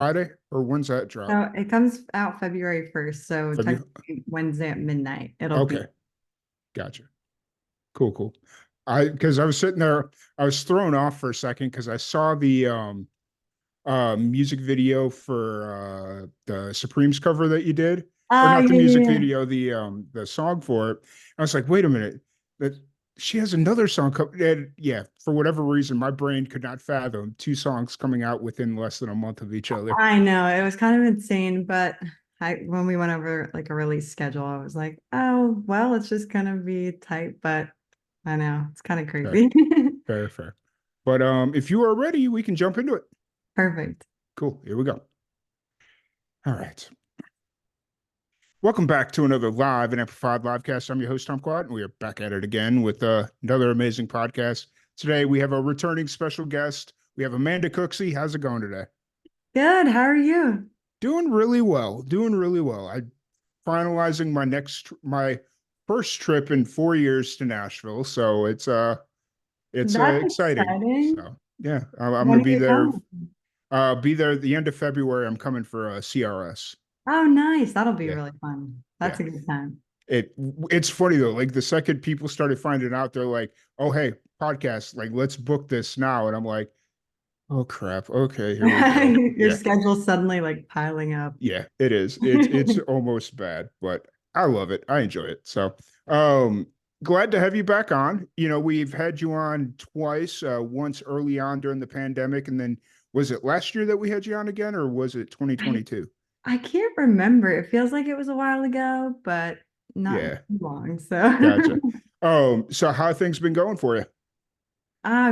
Friday, or when's that drop? So it comes out February 1st. So February. technically Wednesday at midnight, it'll Okay, be. gotcha. Cool, cool. Because I was sitting there, I was thrown off for a second because I saw the music video for the Supremes cover that you did, or Oh, not the yeah, music yeah, video, the song for it. I was like, wait a minute, that she has another song. And yeah, for whatever reason, my brain could not fathom two songs coming out within less than a month of each other. I know it was kind of insane, but when we went over like a release schedule, I was like, oh, well, it's just gonna be tight, but I know it's kind of Fair, crazy. fair, fair. But if you are ready, we can jump into it. Perfect. Cool. Here we go. All right. Welcome back to another live and amplified livecast. I'm your host, Tom Quad, and we are back at it again with another amazing podcast. Today, we have a returning special guest. We have Amanda Cooksey. How's it going today? Good. How are you? Doing really well. Doing really well. I finalizing my first trip in 4 years to Nashville, so it's That's exciting. exciting. So yeah, I'm When gonna are you coming? be there at the end of February. I'm coming for CRS. Oh, nice. That'll be Yeah, really fun. yeah. That's a good time. it it's funny though, like the second people started finding out, they're like, oh hey, podcast, like let's book this now. And I'm like, oh crap, okay, here we go. Your Yeah, schedule's suddenly like piling up. yeah, it is, it's almost bad, but I love it, I enjoy it. So um glad to have you back on. We've had you on twice, once early on during the pandemic, and then was it last year that we had you on again, or was it I 2022? I can't remember. It feels like it was a while ago, but not Yeah, too long. So gotcha. So how have things been going for you?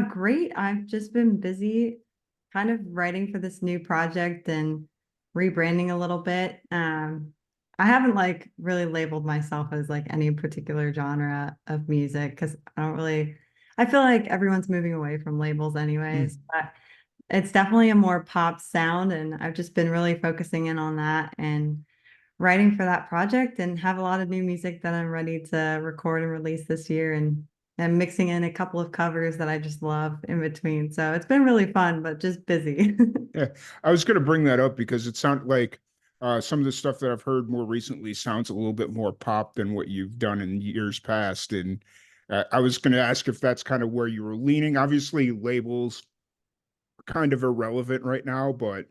great. I've just been busy kind of writing for this new project and rebranding a little bit. I haven't like really labeled myself as like any particular genre of music because I feel like everyone's moving away from labels anyways, Mm. but it's definitely a more pop sound. And I've just been really focusing in on that and writing for that project and have a lot of new music that I'm ready to record and release this year and mixing in a couple of covers that I just love in between. So it's been really fun, but just busy. Yeah, I was going to bring that up because it sounded like some of the stuff that I've heard more recently sounds a little bit more pop than what you've done in years past. And I was going to ask if that's kind of where you were leaning. Obviously, labels are kind of irrelevant right now, but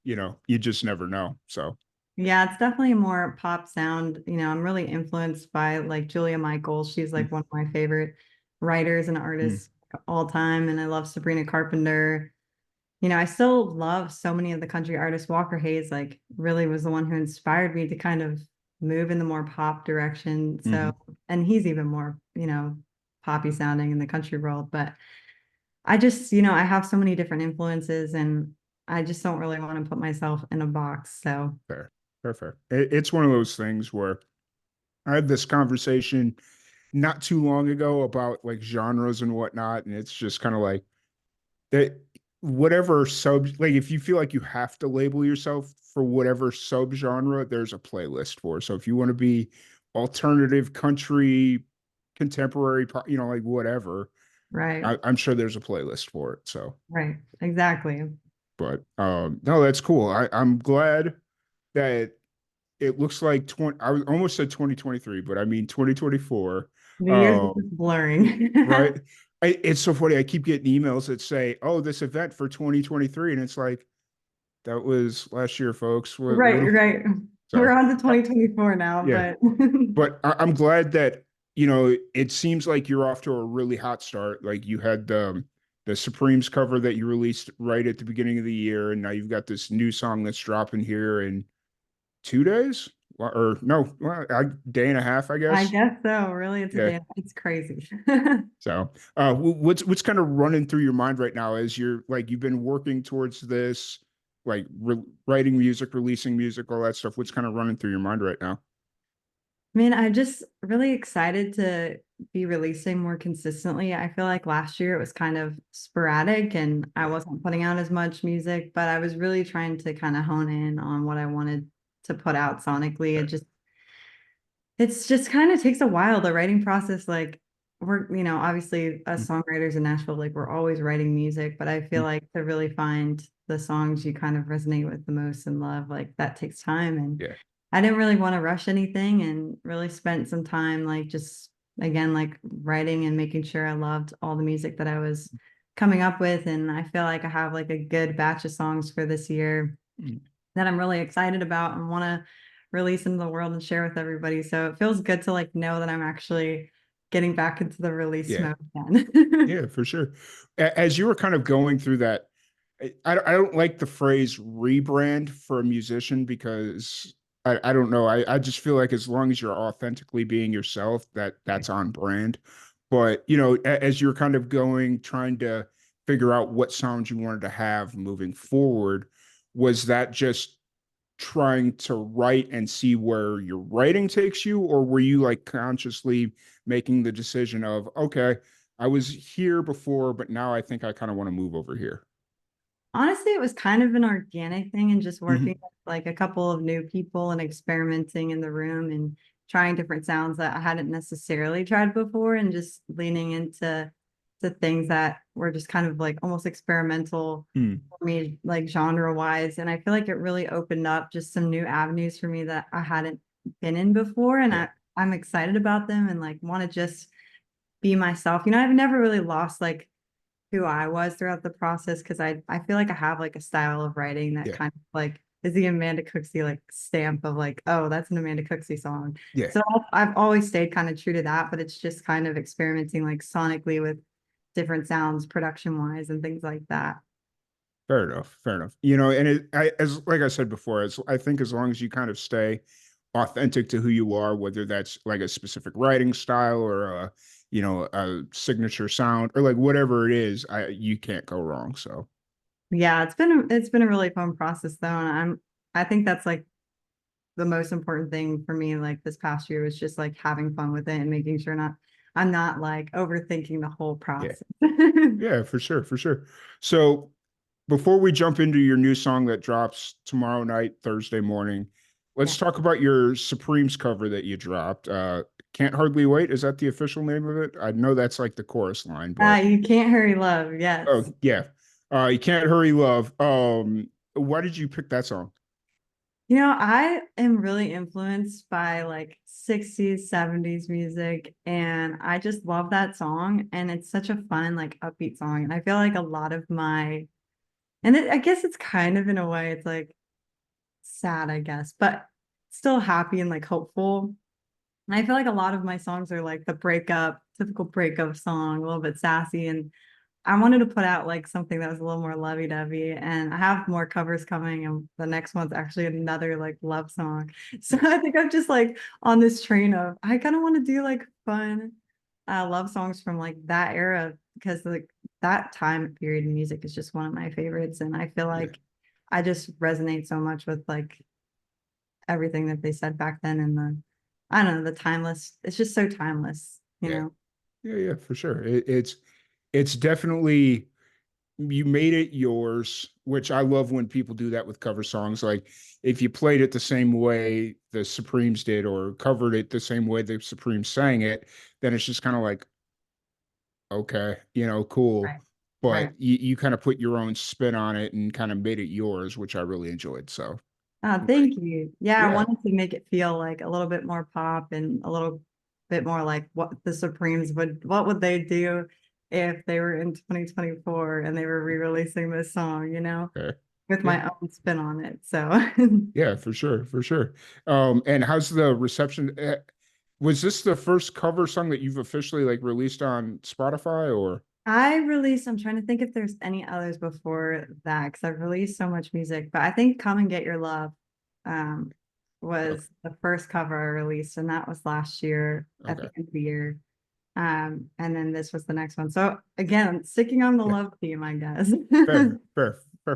you just never know. So, Yeah, it's definitely a more pop sound. I'm really influenced by like Julia Michaels. She's mm, like one of my favorite writers and mm, artists of all time. And I love Sabrina Carpenter. I still love so many of the country artists. Walker Hayes, like, really was the one who inspired me to kind of move in the more pop direction. So, mhm. and he's even more, poppy sounding in the country world. But I just, I have so many different influences and I just don't really want to put myself in a box. So, Fair, fair, fair. It's one of those things where I had this conversation not too long ago about like genres and whatnot, and it's just kind of like that whatever sub, like if you feel like you have to label yourself for whatever subgenre, there's a playlist for. So if you want to be alternative, country, contemporary, like whatever, right, I'm sure there's a playlist for it. So, right, exactly. but no, that's cool. I'm glad that it looks like 20, I almost said 2023, but I mean 2024. The years are Um, just blurring. right? It's so funny. I keep getting emails that say, "Oh, this event for 2023," and it's like that was last year, folks. Right, right. We're So on to 2024 now, yeah, but but I'm glad that it seems like you're off to a really hot start. Like you had the Supremes cover that you released right at the beginning of the year, and now you've got this new song that's dropping here in 2 days, or no, well, a day and a half, I I guess. guess so. Really, it's a Yeah. day. It's crazy. So, what's kind of running through your mind right now as you're like you've been working towards this, like writing music, releasing music, all that stuff? What's kind of running through your mind right now? I mean, I'm just really excited to be releasing more consistently. I feel like last year it was kind of sporadic and I Yeah. wasn't putting out as much music, but I was really trying to kind of hone in on what I wanted to put out sonically. It's just kind of takes a while, the writing process. Like obviously as songwriters in Nashville, like we're always writing music, but I feel like to really find the songs you kind of resonate with the most and love, like that takes time. And Yeah. I didn't really want to rush anything and really spent some time like just again like writing and making sure I loved all the music that I was coming up with. And I feel like I have like a good batch of songs for this year Mm. that I'm really excited about and want to release into the world and share with everybody. So it feels good to like know that I'm actually getting back into the release Yeah. mode again. Yeah, for sure. As you were kind of going through that, I don't like the phrase rebrand for a musician because I don't know. I just feel like as long as you're authentically being yourself, that's on brand. But you know, as you're kind of going, trying to figure out what sounds you wanted to have moving forward, was that just trying to write and see where your writing takes you, or were you like consciously making the decision of, okay, I was here before, but now I think I kind of want to move over here? Honestly, it was kind of an organic thing and just working Hmm. with like a couple of new people and experimenting in the room and trying different sounds that I hadn't necessarily tried before and just leaning into things that were just kind of like almost experimental Mm. for me, like genre wise. And I feel like it really opened up just some new avenues for me that I hadn't been in before. And Yeah, I'm excited about them and like want to just be myself. You know, I've never really lost like who I was throughout the process because I feel like I have like a style of writing that yeah, kind of like is the Amanda Cooksey like stamp of like, oh, that's an Amanda Cooksey song. yeah. So I've always stayed kind of true to that, but it's just kind of experimenting like sonically with different sounds, production wise, and things like that. Fair enough. Fair enough. You know, and as like I said before, as I think as long as you kind of stay authentic to who you are, whether that's like a specific writing style or you know, a signature sound or like whatever it is, you can't go wrong. So Yeah, it's been a really fun process though, and I think that's like the most important thing for me like this past year was just like having fun with it and making sure not I'm not like overthinking the whole yeah, process. yeah, for sure, for sure. So before we jump into your new song that drops tomorrow night, Thursday morning, Yeah. let's talk about your Supremes cover that you dropped. Can't Hardly Wait. Is that the official name of it? I know that's like the chorus line, but You can't hurry love. oh Yes. yeah. You Can't Hurry Love. Why did you pick that song? You know, I am really influenced by like 60s, 70s music, and I just love that song. And it's such a fun, like upbeat song. And I feel like a lot of my, I guess it's kind of in a way, it's like sad, I guess, but still happy and like hopeful. And I feel like a lot of my songs are like the breakup, typical breakup song, a little bit sassy. And I wanted to put out like something that was a little more lovey-dovey, and I have more covers coming, and the next one's actually another like love song. So I Nice. think I'm just like on this train of I kind of want to do like fun love songs from like that era because like that time period in music is just one of my favorites, and I feel Yeah. like I just resonate so much with like everything that they said back then and the I don't know the timeless. It's just so timeless, you Yeah. know. Yeah. Yeah. For sure. It's definitely you made it yours, which I love when people do that with cover songs. Like if you played it the same way the Supremes did or covered it the same way the Supremes sang it, then it's just kind of like, okay, you know, cool. Right. Right. But you kind of put your own spin on it and kind of made it yours, which I really enjoyed. So, Oh, right. thank you. Yeah, I Yeah. wanted to make it feel like a little bit more pop and a little bit more like what the Supremes what would they do if they were in 2024 and they were re-releasing this song, you know, Okay. with Yeah. my own spin on it. So Yeah, for sure, for sure. And how's the reception? Was this the first cover song that you've officially like released on Spotify or? I'm trying to think if there's any others before that because I've released so much music, but I think Come and Get Your Love um, Okay, was the first cover I released, and that was last year at the okay. end of the year. And then this was the next one. So again, sticking on the Yeah, love theme, I guess. fair, fair, fair,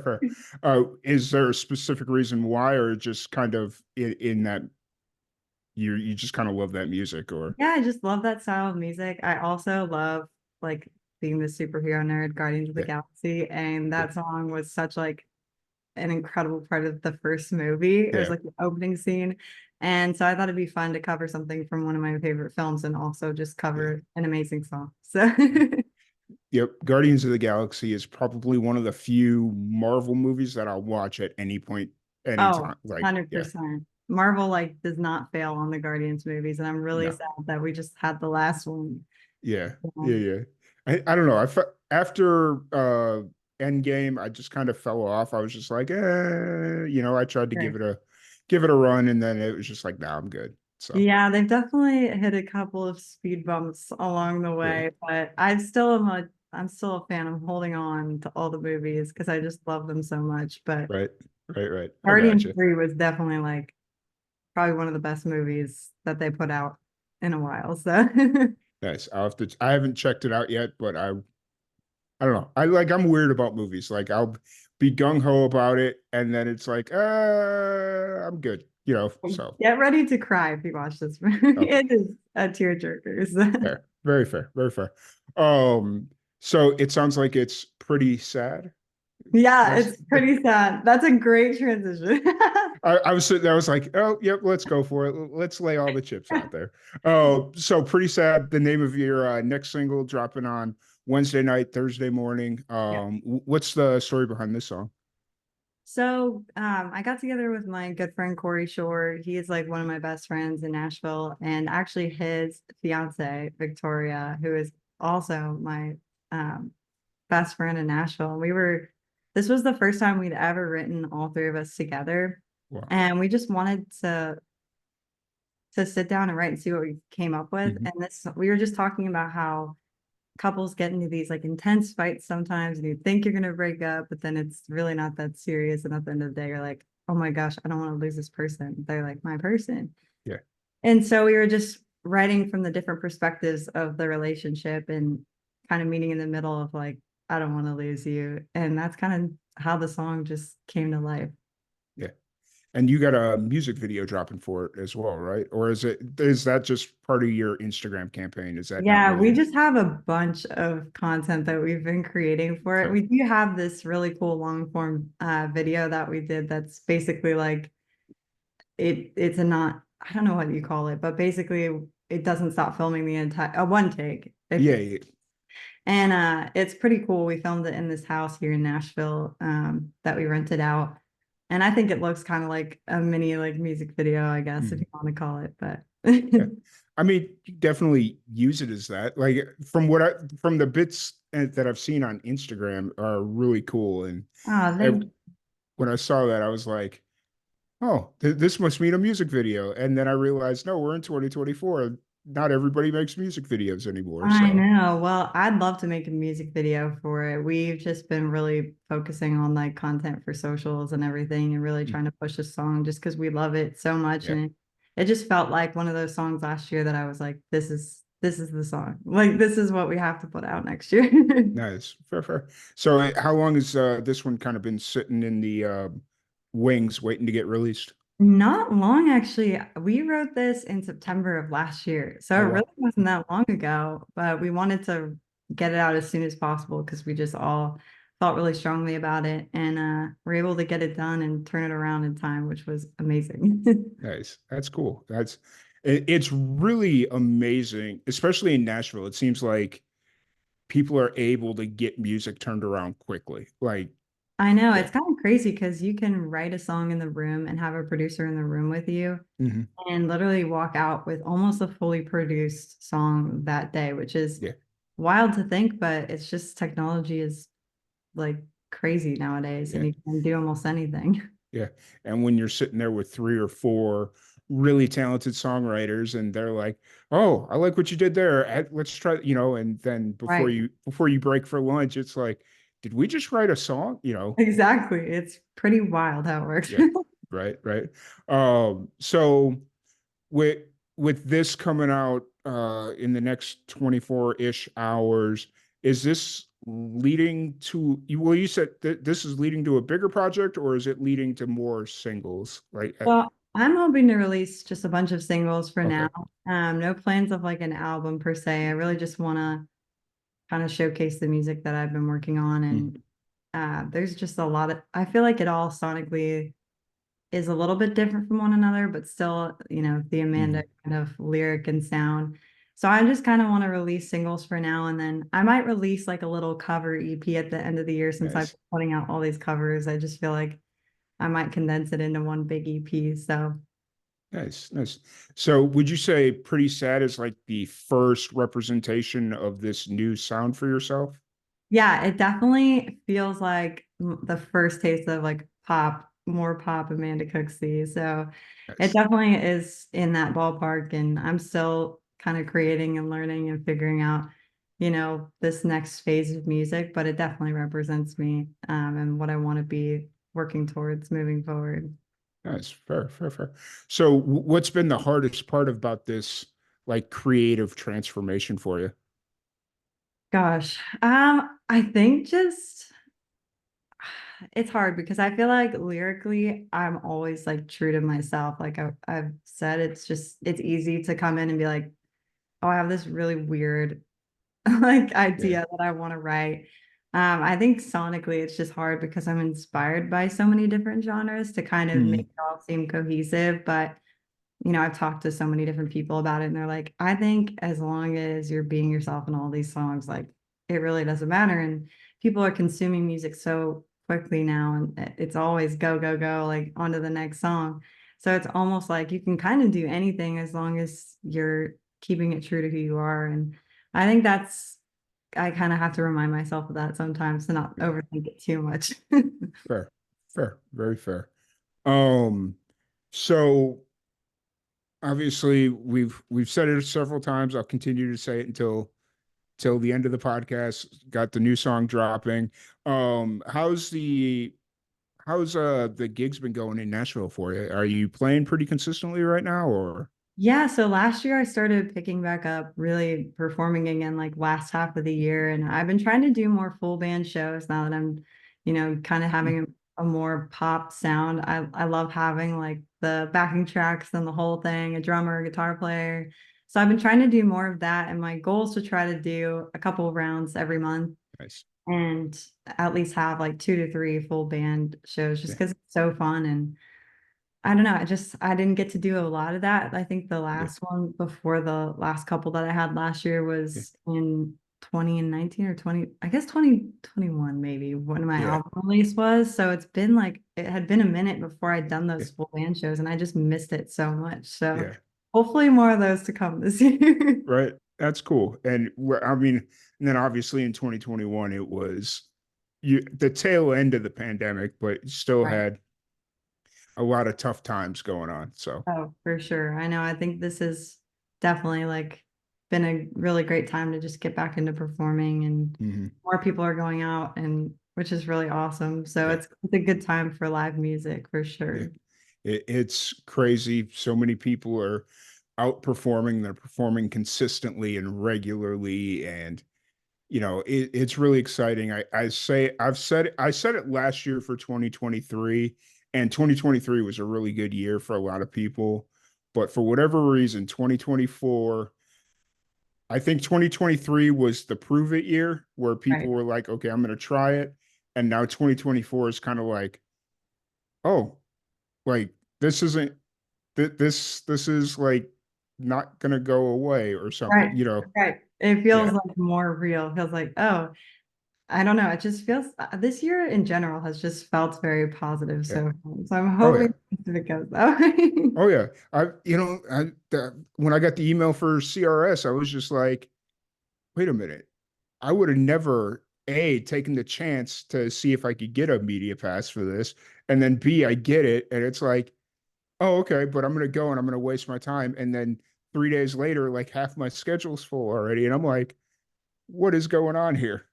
fair. Is there a specific reason why, or just kind of in that you just kind of love that music, or Yeah, I just love that style of music. I also love like being the superhero nerd, Guardians of the yeah, Galaxy, and yeah, that song was such like an incredible part of the first movie. It was yeah, like the opening scene. And so I thought it'd be fun to cover something from one of my favorite films and also just yeah. cover an amazing song. So Yep. Guardians of the Galaxy is probably one of the few Marvel movies that I'll watch at any point, Oh, anytime. Like, yeah, 100%. Marvel like does not fail on the Guardians movies, and I'm really no. sad that we just had the last one. Yeah. Yeah. So, Yeah. I don't know. After Endgame, I just kind of fell off. I was just like, I tried to sure. give it a run, and then it was just like, nah, I'm good. So Yeah, they've definitely hit a couple of speed bumps along the yeah. way, but I still am I'm still a fan. I'm holding on to all the movies because I just love them so much. But Right. Right. Right. I Guardians gotcha. 3 was definitely like probably one of the best movies that they put out in a while. So Nice. I haven't checked it out yet, but I don't know. I'm weird about movies. Like I'll be gung ho about it, and then it's like, I'm good. So get ready to cry if you watch this movie. okay. It is a tearjerker. So. Fair. Very fair. Very fair. So it sounds like it's pretty sad. Yeah, Yes. it's pretty sad. That's a great transition. I was sitting there, I was like, oh, yep, let's go for it. Let's lay all the chips out there. Oh, so pretty sad. The name of your next single dropping on Wednesday night, Thursday morning. Yeah. What's the story behind this song? So I got together with my good friend Corey Shore. He is like one of my best friends in Nashville, and actually his fiance Victoria, who is also my um, best friend in Nashville. And this was the first time we'd ever written all three of us together, Wow. and we just wanted to sit down and write and see what we came up with. Mhm. And this we were just talking about how couples get into these like intense fights sometimes and you think you're going to break up, but then it's really not that serious. And at the end of the day, you're like, oh my gosh, I don't want to lose this person. They're like my person. Yeah. And so we were just writing from the different perspectives of the relationship and kind of meeting in the middle of like, I don't want to lose you. And that's kind of how the song just came to life. Yeah. And you got a music video dropping for it as well, right? Or is that just part of your Instagram campaign? Is that not Yeah, we really just have a bunch of content that we've been creating for it. okay? We do have this really cool long form video that we did that's basically like it's a not I don't know what you call it, but basically it doesn't stop filming the entire one take. If Yeah, yeah, and it's pretty cool. We filmed it in this house here in Nashville that we rented out. And I think it looks kind of like a mini like music video, I guess, if mhm, you want to call it. But yeah. I mean, you definitely use it as that. Like from the bits that I've seen on Instagram are really cool. And oh, ev- thank when I saw that, I was like, oh, this must mean a music video. And then I realized, no, we're in 2024. Not everybody makes music videos anymore. I So know. Well, I'd love to make a music video for it. We've just been really focusing on like content for socials and everything and really mm, trying to push the song just because we love it so much. yeah, And it just felt like one of those songs last year that I was like, this is the song. Like this is what we have to put out next year. nice, fair, fair. So how long has this one kind of been sitting in the wings, waiting to get released? Not long, actually. We wrote this in September of last year. So it Oh really wow, wasn't that long ago, but we wanted to get it out as soon as possible because we just all felt really strongly about it and we're able to get it done and turn it around in time, which was amazing. nice. That's cool. It's really amazing, especially in Nashville. It seems like people are able to get music turned around quickly. Like, I know yeah. it's kind of crazy because you can write a song in the room and have a producer in the room with you Hmm. and literally walk out with almost a fully produced song that day, which is Yeah, wild to think, but it's just technology is like crazy nowadays yeah, and you can do almost anything. yeah. And when you're sitting there with three or four really talented songwriters, and they're like, "Oh, I like what you did there. Let's try," and then Right. before you break for lunch, it's like, "Did we just write a song?" Exactly. It's pretty wild how it works. Yeah, right, right. So with with this coming out in the next 24-ish hours, is this leading to well, you said this is leading to a bigger project, or is it leading to more singles? Like, Well, I'm hoping to release just a bunch of singles for okay. now. No plans of like an album per se. I really just want to kind of showcase the music that I've been working on. Mhm. And there's just a lot of, I feel like it all sonically is a little bit different from one another, but still, the Amanda Mhm. kind of lyric and sound. So I just kind of want to release singles for now, and then I might release like a little cover EP at the end of the year since I've Nice. been putting out all these covers. I just feel like I might condense it into one big EP. So Nice, nice. So would you say Pretty Sad is like the first representation of this new sound for yourself? yeah, it definitely feels like the first taste of like more pop Amanda Cooksey. So it Nice. definitely is in that ballpark. And I'm still kind of creating and learning and figuring out, this next phase of music, but it definitely represents me and what I want to be working towards moving forward. Nice. Fair, fair, fair. So what's been the hardest part about this like creative transformation for you? Gosh, I think just it's hard because I feel like lyrically, I'm always like true to myself. Like I've said, it's easy to come in and be like, oh, I have this really weird like Yeah. idea that I want to write. I think sonically it's just hard because I'm inspired by so many different genres to kind of make Mhm. it all seem cohesive. But I've talked to so many different people about it, and they're like, I think as long as you're being yourself in all these songs, like it really doesn't matter. And people are consuming music so quickly now, and it's always go, go, go, like on to the next song. So it's almost like you can kind of do anything as long as you're keeping it true to who you are. And I think I kind of have to remind myself of that sometimes to not Yeah. overthink it too much. Fair, fair, very fair. Um, so obviously we've said it several times. I'll continue to say it until till the end of the podcast. Got the new song dropping. How's the gigs been going in Nashville for you? Are you playing pretty consistently right now, or Yeah, so last year I started picking back up, really performing again, like last half of the year. And I've been trying to do more full band shows now that I'm, kind of mm, having a more pop sound. I love having like the backing tracks and the whole thing, a drummer, a guitar player. So I've been trying to do more of that. And my goal is to try to do a couple of rounds every month nice? and at least have like 2 to 3 full band shows just Yeah, because it's so fun. And I don't know. I didn't get to do a lot of that. I think the yeah, last one before the last couple that I had last year yeah, was in 2019 or 20, I guess 2021 maybe when my yeah, album release was. So it's been like it had been a minute before I'd done yeah, those full band shows and I just missed it so much. So yeah. hopefully more of those to come this year. Right. That's cool. And I mean, and then obviously in 2021 it was the tail end of the pandemic, but still Right. had a lot of tough times going on. So Oh, for sure. I know. I think this has definitely like been a really great time to just get back into performing and mhm, more people are going out and which is really awesome. So yeah, it's a good time for live music for yeah. sure. It's crazy. So many people are outperforming. They're performing consistently and regularly, and it's really exciting. I said it last year for 2023, and 2023 was a really good year for a lot of people. But for whatever reason, 2024, I think 2023 was the prove it year where people Right. were like, okay, I'm going to try it. And now 2024 is kind of like, oh, like this isn't this is like not going to go away or something, Right. Right. It feels Yeah. like more real. It feels like, oh, I don't know. It just feels this year in general has just felt very positive Yeah. so far. So I'm Oh yeah. hoping it goes that way. Oh yeah, when I got the email for CRS, I was just like, wait a minute, I would have never taken the chance to see if I could get a media pass for this, and then B, I get it, and it's like, oh okay, but I'm gonna go and I'm gonna waste my time, and then 3 days later, like half my schedule's full already, and I'm like, what is going on here?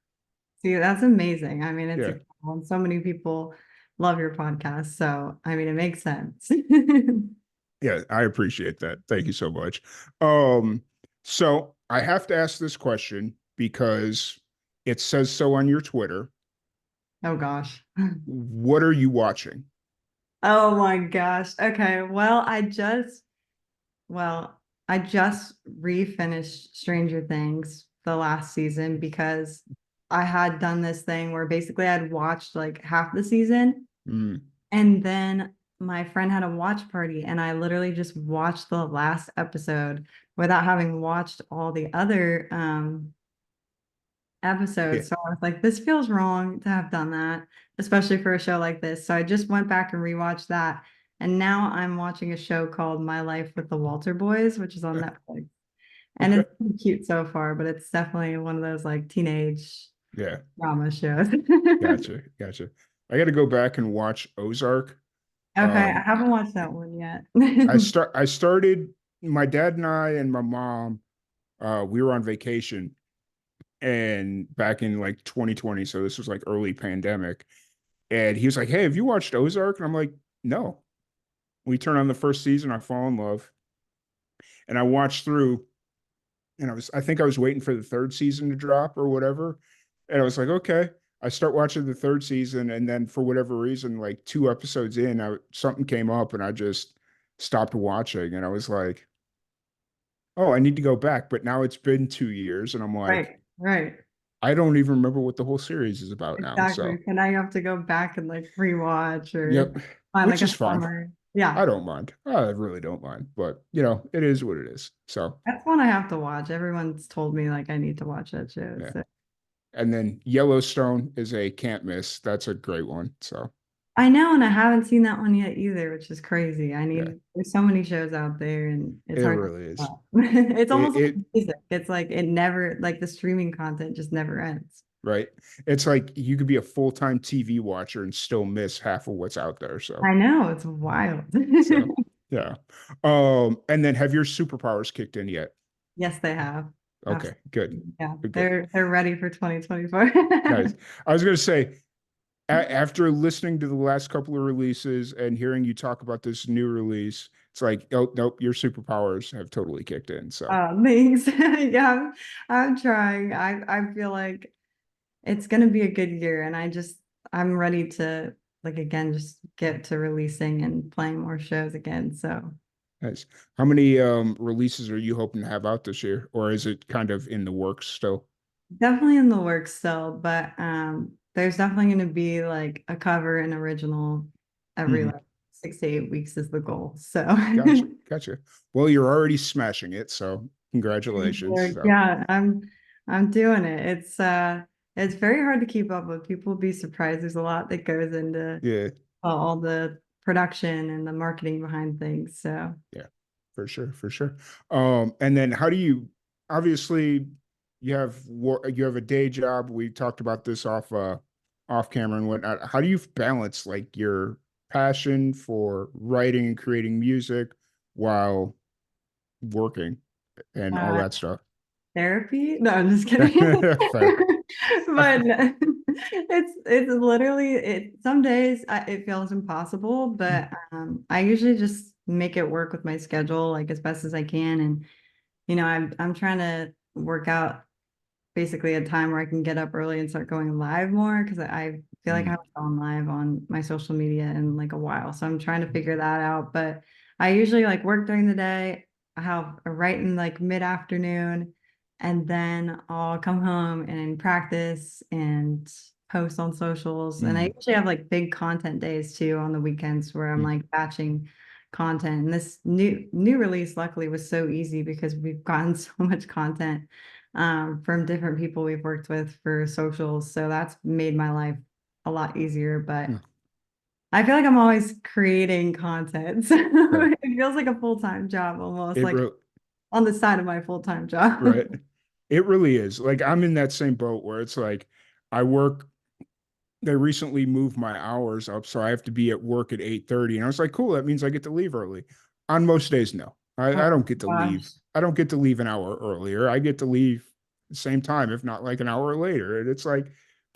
See, that's amazing. I mean, it's Yeah, incredible. And so many people love your podcast. So, I mean, it makes sense. yeah, I appreciate that. Thank you so much. So I have to ask this question because it says so on your Twitter. Oh gosh. What are you watching? Oh my gosh. Okay. Well, I just refinished Stranger Things the last season because I had done this thing where basically I'd watched like half the season Mm, and then my friend had a watch party and I literally just watched the last episode without having watched all the other Yeah. episodes. So I was like, this feels wrong to have done that, especially for a show like this. So I just went back and rewatched that. And now I'm watching a show called My Life with the Walter Boys, which is on Netflix. And Okay. it's pretty cute so far, but it's definitely one of those like teenage Yeah. drama shows. Gotcha. Gotcha. I got to go back and watch Ozark. Okay, I Um, haven't watched that one yet. I started, my dad and I and my mom, we were on vacation and back in like 2020. So this was like early pandemic. And he was like, "Hey, have you watched Ozark?" And I'm like, "No." We turn on the first season, I fall in love. And I watched through, and I think I was waiting for the third season to drop or whatever. And I was like, okay. I start watching the third season, and then for whatever reason, like two episodes in, something came up, and I just stopped watching. And I was like, oh, I need to go back. But now it's been 2 years, and I'm like, Right, right. I don't even remember what the whole series is about now. Exactly. So, So now you have to go back and like rewatch or yep, find like which a is fine. summer. Yeah, I don't mind. I really don't mind. But it is what it is. So, that's one I have to watch. Everyone's told me like I need to watch that show. yeah. So And then Yellowstone is a can't miss. That's a great one. So, I know, and I haven't seen that one yet either, which is crazy. I yeah, need, there's so many shows out there and it's it hard to really keep is. up. It's It, almost like it music. It's like it never, like the streaming content just never ends. right. It's like you could be a full-time TV watcher and still miss half of what's out there. So, I know, it's wild. so yeah. And then have your superpowers kicked in yet? Yes, they have. Okay, good. Absolutely. Yeah, Good, good. they're ready for 2024. Nice. I was gonna say, after listening to the last couple of releases and hearing you talk about this new release, it's like, oh nope, your superpowers have totally kicked in. So, Thanks. Yeah, I'm trying. I feel like it's gonna be a good year, and I'm ready to like again just get to releasing and playing more shows again. So nice. How many releases are you hoping to have out this year, or is it kind of in the works still? definitely in the works still, but there's definitely gonna be like a cover and original every Hmm. like 6 to 8 weeks is the goal. So Gotcha, gotcha. Well, you're already smashing it, so congratulations. So, yeah, I'm doing it. It's very hard to keep up with. People will be surprised. There's a lot that goes into yeah, all the production and the marketing behind things. So yeah, for sure, for sure. And then how do you obviously you have a day job. We talked about this off camera and whatnot. How do you balance like your passion for writing and creating music while working and all uh, that stuff? therapy? No, I'm just kidding. Fair. But it's literally some days it feels impossible, but I usually just make it work with my schedule like as best as I can. And I'm trying to work out basically a time where I can get up early and start going live more because I feel like I Mm, haven't gone live on my social media in like a while. So I'm trying to figure that out. But I usually like work during the day. I have a write in like mid-afternoon, and then I'll come home and practice and post on socials. And I mm, usually have like big content days too on the weekends where I'm mm, like batching content. And this new release luckily was so easy because we've gotten so much content from different people we've worked with for socials. So that's made my life a lot easier. But mm. I feel like I'm always creating content. So Fair. it feels like a full-time job almost, It like really on the side of my full-time job. right. It really is. Like I'm in that same boat where it's like I work they recently moved my hours up, so I have to be at work at 8:30. And I was like, cool, that means I get to leave early. On most days, no. I Oh don't get to leave. gosh. I don't get to leave an hour earlier. I get to leave the same time, if not like an hour later. And it's like,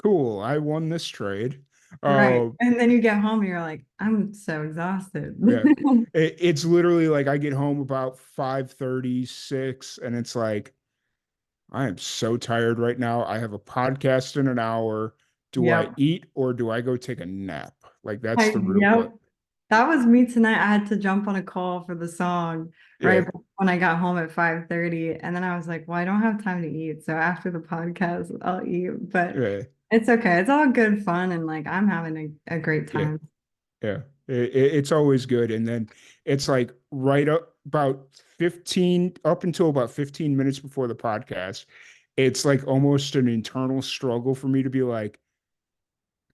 cool, I won this trade. Right. Uh And then you get home and you're like, I'm so exhausted. yeah. It's literally like I get home about 5:36, and it's like I am so tired right now. I have a podcast in an hour. Do I Yep. eat or do I go take a nap? Like that's the real Yep. what. That was me tonight. I had to jump on a call for the song Yeah, when I got home at 5:30. And then I was like, well, I don't have time to eat. So after the podcast, I'll eat. But yeah, it's okay. It's all good fun and like I'm having a great yeah. time. Yeah, it's always good. And then it's like right up about 15, up until about 15 minutes before the podcast, it's like almost an internal struggle for me to be like,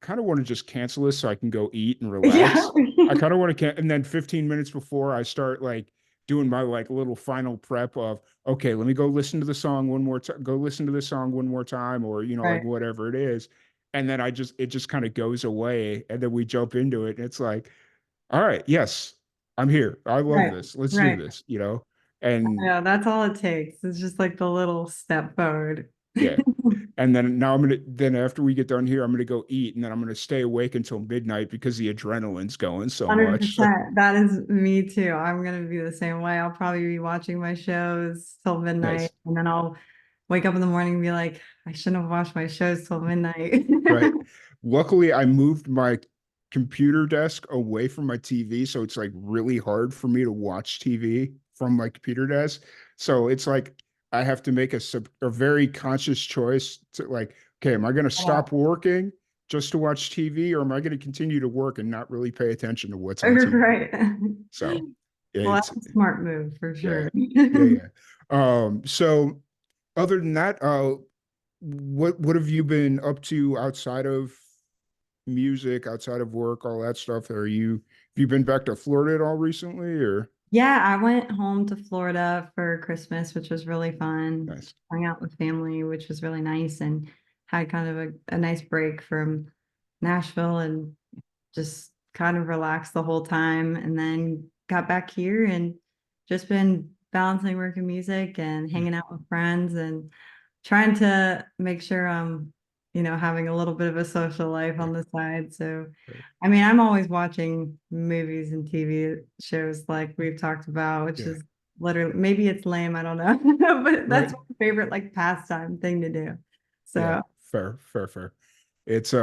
I kind of want to just cancel this so I can go eat and Yeah. relax. I kind of want to and then 15 minutes before I start like doing my like little final prep of, okay, let me go listen to the song one more time, go listen to this song one more time, or like Right. whatever it is. And then it just kind of goes away. And then we jump into it. And it's like, all right, yes, I'm here. I love Right. this. Let's do Right. this. And Yeah, that's all it takes. It's just like the little step forward. yeah. And then now then after we get done here, I'm gonna go eat and then I'm gonna stay awake until midnight because the adrenaline's going so much. 100%. That is me too. I'm gonna be the same way. I'll probably be watching my shows till midnight, Nice. and then I'll wake up in the morning and be like, I shouldn't have watched my shows till midnight. Right. Luckily, I moved my computer desk away from my TV, so it's like really hard for me to watch TV from my computer desk. So it's like I have to make a very conscious choice to like, okay, am I going to stop working just to watch TV, or am I going to continue to work and not really pay attention to what's on TV? Right. So Well, it's that's a smart move for yeah, sure. yeah. So other than that, what have you been up to outside of music, outside of work, all that stuff? Have you been back to Florida at all recently or Yeah, I went home to Florida for Christmas, which was really fun. nice? Hung out with family, which was really nice, and had kind of a nice break from Nashville and just kind of relaxed the whole time. And then got back here and just been balancing work and music and Yeah, hanging out with friends and trying to make sure I'm, having a little bit of a social life yeah, on the side. So, right. I mean, I'm always watching movies and TV shows like we've talked about, which Yeah, is literally maybe it's lame, I don't know, but that's right. my favorite like pastime thing to do. Yeah, So, fair, fair, fair. It's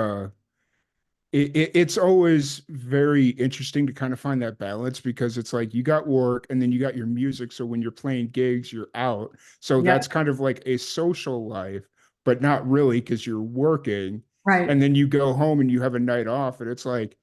it's always very interesting to kind of find that balance because it's like you got work and then you got your music. So when you're playing gigs, you're out. So that's yep, kind of like a social life, but not really because you're working. right, And then you go home and you have a night off, and it's like,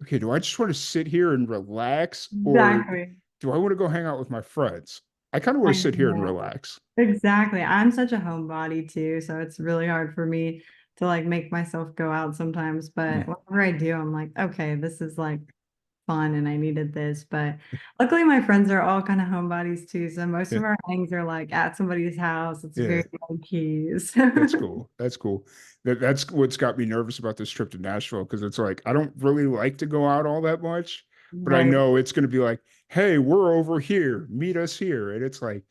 okay, do I just want to sit here and relax, or exactly. do I want to go hang out with my friends? I kind of want I to sit here and know. relax. Exactly. I'm such a homebody too, so it's really hard for me to like make myself go out sometimes. But Yeah, whenever I do, I'm like, okay, this is like fun and I needed this. But luckily my friends are all kind of homebodies too. So most yeah, of our hangs are like at somebody's house. It's yeah. very low key. That's cool. That's cool. That's what's got me nervous about this trip to Nashville because it's like I don't really like to go out all that much, but I Right. know it's going to be like, hey, we're over here, meet us here, and it's like,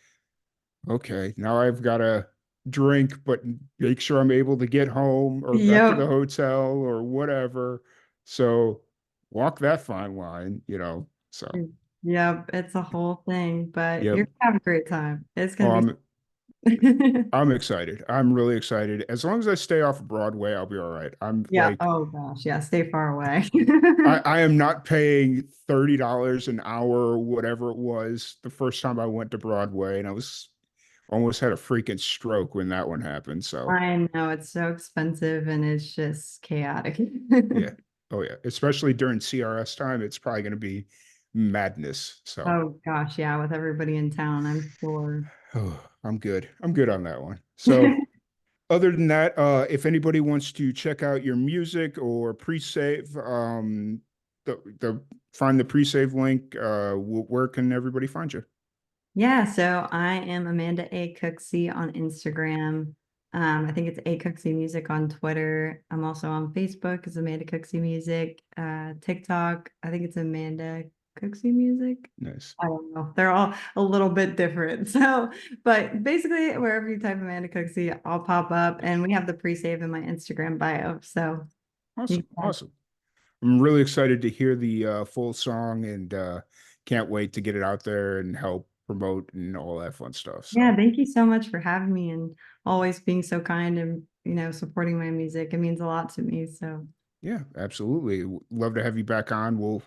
okay, now I've got to drink, but make sure I'm able to get home or back to the Yep. hotel or whatever. So walk that fine line. So Yep. It's a whole thing, but yep. you're gonna have a great time. It's Oh, gonna be I'm excited. I'm really excited. As long as I stay off Broadway, I'll be all right. I'm Yeah. like, Oh gosh. Yeah. Stay far away. I am not paying $30 an hour or whatever it was the first time I went to Broadway, and I was almost had a freaking stroke when that one happened. So I know it's so expensive and it's just chaotic. yeah. Oh yeah. Especially during CRS time, it's probably gonna be madness. So Oh gosh, yeah, with everybody in town, I'm sure. oh, I'm good. I'm good on that one. So other than that, if anybody wants to check out your music or pre-save, the find the pre-save link, where can everybody find you? Yeah, so I am Amanda A. Cooksey on Instagram. I think it's A Cooksey Music on Twitter. I'm also on Facebook as Amanda Cooksey Music. TikTok, I think it's Amanda Cooksey Music. Nice. I don't know. They're all a little bit different. So, but basically, wherever you type Amanda Cooksey, I'll pop up, and we have the pre-save in my Instagram bio. So you Awesome. can, Awesome. I'm really excited to hear the full song and can't wait to get it out there and help promote and all that fun stuff. yeah, So, thank you so much for having me and always being so kind and, supporting my music. It means a lot to me. So, yeah, absolutely. Love to have you back on. We'll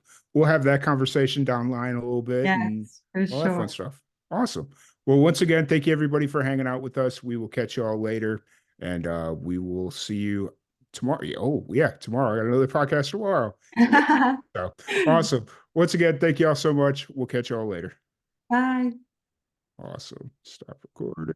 have that conversation down the line a little bit and yes, for all that fun sure. stuff. Awesome. Well, once again, thank you everybody for hanging out with us. We will catch you all later and we will see you tomorrow. Oh, yeah, tomorrow. I got another podcast tomorrow. So awesome. Once again, thank you all so much. We'll catch you all later. Bye. Awesome. Stop recording.